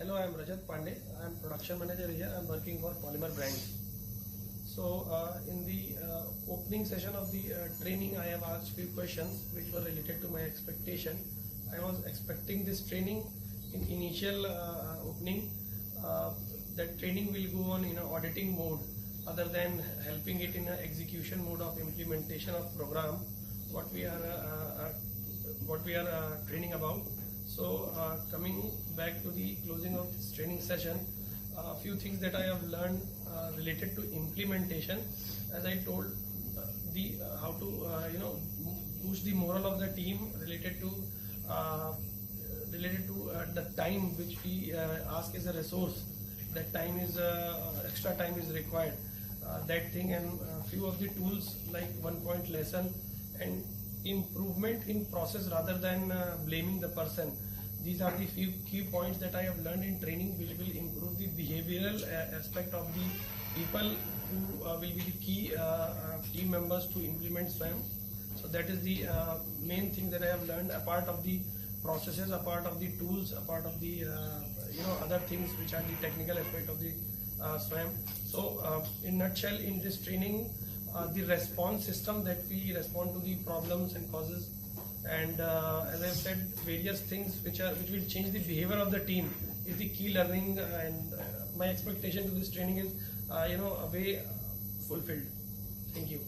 Hello, I am Rajat Pandey. I am production manager here. I am working for Polymer Brands. So, in the opening session of the training, I have asked few questions which were related to my expectation. I was expecting this training in initial opening. That training will go on in an auditing mode, other than helping it in an execution mode of implementation of program. What we are training about. So coming back to the closing of this training session, a few things that I have learned related to implementation. As I told, how to boost the morale of the team related to the time which we ask as a resource. That time is extra time is required. That thing, and few of the tools like 1-point lesson and improvement in process rather than blaming the person. These are the few key points that I have learned in training, which will improve the behavioral aspect of the people who will be the key team members to implement SWAM. So that is the main thing that I have learned, apart of the processes, apart of the tools, apart of the other things which are the technical aspect of the SWAM. So in nutshell, in this training, the response system that we respond to the problems and causes, and as I have said, various things which will change the behavior of the team is the key learning, and my expectation to this training is a way fulfilled. Thank you.